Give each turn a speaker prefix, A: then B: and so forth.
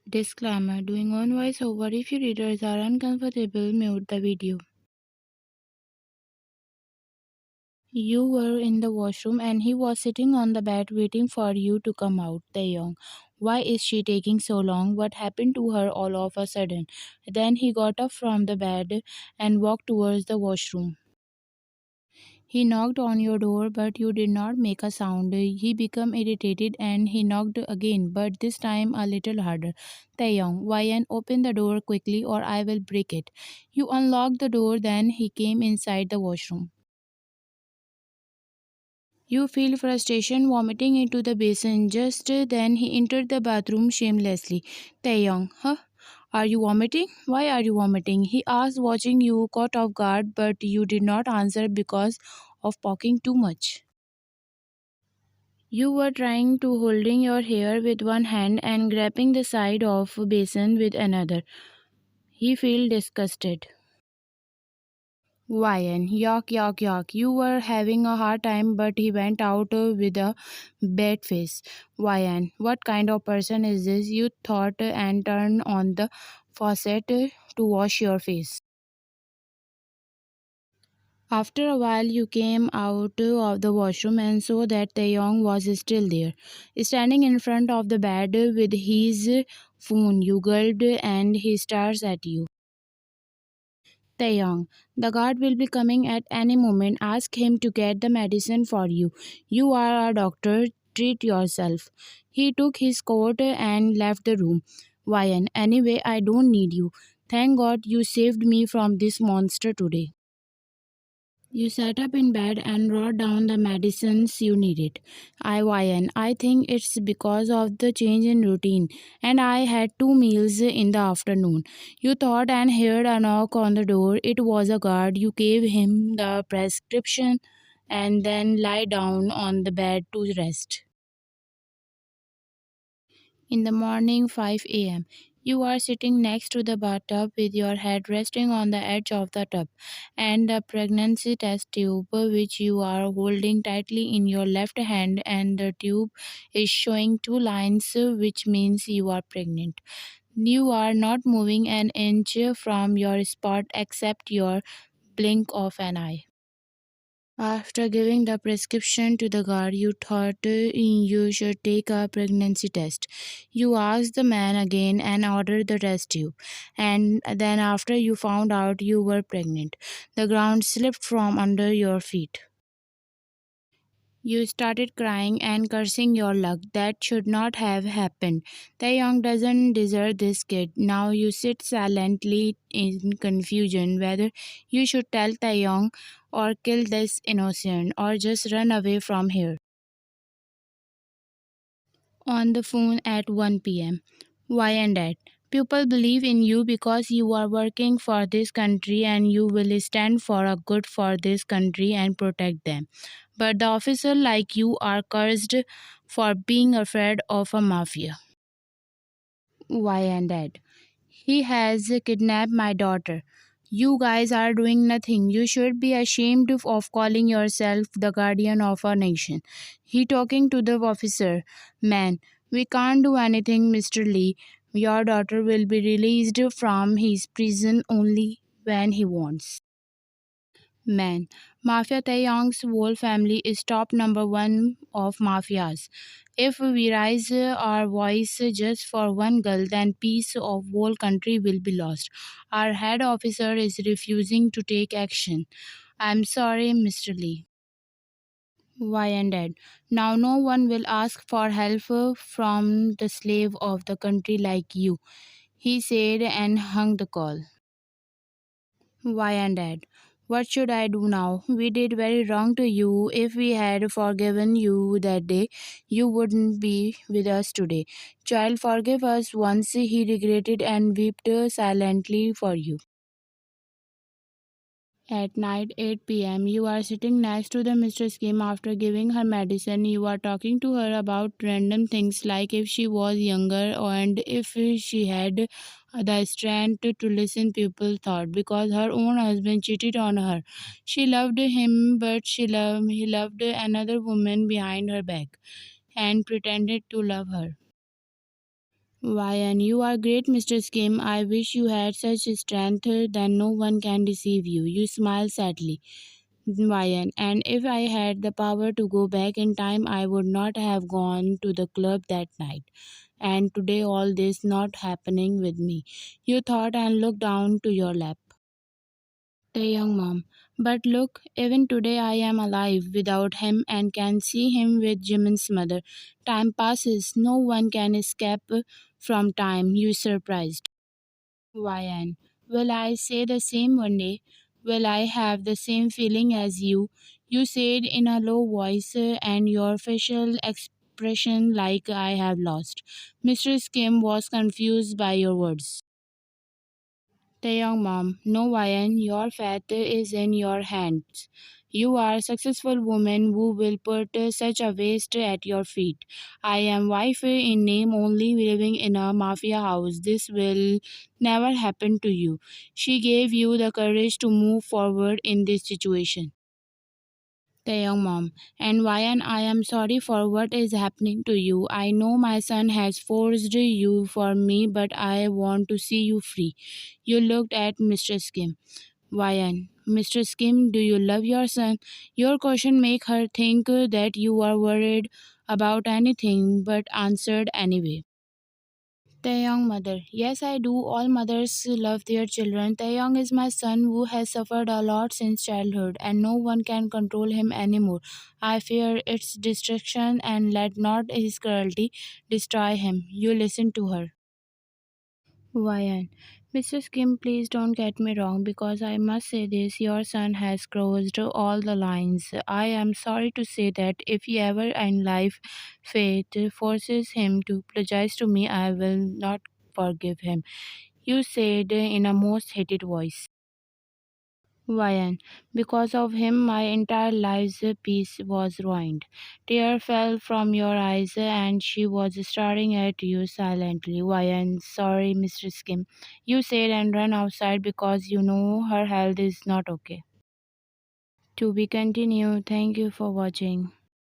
A: Disclaimer: doing on voiceover. If your readers are uncomfortable, mute the video. You were in the washroom and he was sitting on the bed waiting for you to come out. Taeyong. Why is she taking so long? What happened to her all of a sudden? Then he got up from the bed and walked towards the washroom. He knocked on your door, but you did not make a sound. He became irritated and he knocked again, but this time a little harder. Taeyong, Wyan, open the door quickly or I will break it. You unlocked the door, then he came inside the washroom. You feel frustration vomiting into the basin. Just then he entered the bathroom shamelessly. Taeyong, huh? Are you vomiting? Why are you vomiting? He asked, watching you caught off guard, but you did not answer because of poking too much. You were trying to holding your hair with one hand and grabbing the side of a basin with another. He felt disgusted. Ryan, yuck, yuck, yuck. You were having a hard time, but he went out with a bad face. Ryan, what kind of person is this? You thought and turned on the faucet to wash your face. After a while, you came out of the washroom and saw that Taeyong was still there, standing in front of the bed with his phone. You gulped and he stares at you. Taeyong, the guard will be coming at any moment. Ask him to get the medicine for you. You are a doctor. Treat yourself. He took his coat and left the room. Ryan, anyway, I don't need you. Thank God you saved me from this monster today. You sat up in bed and wrote down the medicines you needed. I think it's because of the change in routine, and I had two meals in the afternoon. You thought and heard a knock on the door. It was a guard. You gave him the prescription and then lie down on the bed to rest. In the morning, 5 a.m., you are sitting next to the bathtub with your head resting on the edge of the tub and the pregnancy test tube, which you are holding tightly in your left hand, and the tube is showing two lines, which means you are pregnant. You are not moving an inch from your spot except your blink of an eye. After giving the prescription to the guard, you thought you should take a pregnancy test. You asked the man again and ordered the test tube. And then, after you found out you were pregnant, the ground slipped from under your feet. You started crying and cursing your luck. That should not have happened. Taeyong doesn't deserve this kid. Now you sit silently in confusion whether you should tell Taeyong or kill this innocent or just run away from here. On the phone at 1 p.m. Why and that? People believe in you because you are working for this country and you will stand for a good for this country and protect them. But the officer like you are cursed for being afraid of a mafia. Why and that? He has kidnapped my daughter. You guys are doing nothing. You should be ashamed of calling yourself the guardian of our nation. He talking to the officer. Man, we can't do anything, Mr. Lee. Your daughter will be released from his prison only when he wants. Man, Mafia Taeyong's whole family is top number one of mafias. If we raise our voice just for one girl, then peace of whole country will be lost. Our head officer is refusing to take action. I'm sorry, Mr. Lee. Why and dead. Now no one will ask for help from the slave of the country like you, he said and hung the call. Why and Dad? What should I do now? We did very wrong to you. If we had forgiven you that day, you wouldn't be with us today. Child, forgive us once he regretted and wept silently for you. At night, 8 p.m., you are sitting next to the Mistress Kim after giving her medicine. You are talking to her about random things like if she was younger and if she had the strength to listen people thought because her own husband cheated on her. She loved him, but he loved another woman behind her back and pretended to love her. Why, and you are great, Mr. Skim. I wish you had such strength that no one can deceive you. You smile sadly. Ryan, and if I had the power to go back in time, I would not have gone to the club that night. And today, all this not happening with me. You thought and looked down to your lap. The young mom. But look, even today I am alive without him and can see him with Jimin's mother. Time passes, no one can escape from time. You surprised. Ryan, will I say the same one day? Will I have the same feeling as you? You said in a low voice and your facial expression like I have lost. Mr. Skim was confused by your words. Taeyong mom, no Ryan, your fate is in your hands. You are a successful woman who will put such a waste at your feet. I am wife in name only living in a mafia house. This will never happen to you. She gave you the courage to move forward in this situation. The young mom. And Ryan, I am sorry for what is happening to you. I know my son has forced you for me, but I want to see you free. You looked at Mr. Skim. Ryan, Mr. Skim, do you love your son? Your question make her think that you are worried about anything, but answered anyway. Taeyong mother. Yes, I do. All mothers love their children. Taeyong is my son who has suffered a lot since childhood and no one can control him anymore. I fear its destruction and let not his cruelty destroy him. You listen to her. Ryan. Mrs. Kim, please don't get me wrong because I must say this your son has crossed all the lines. I am sorry to say that if he ever in life fate forces him to apologize to me, I will not forgive him. You said in a most hated voice. Ryan, because of him, my entire life's peace was ruined. Tear fell from your eyes, and she was staring at you silently. Ryan, sorry, Mr. Skim. You said and run outside because you know her health is not okay. To be continued. Thank you for watching.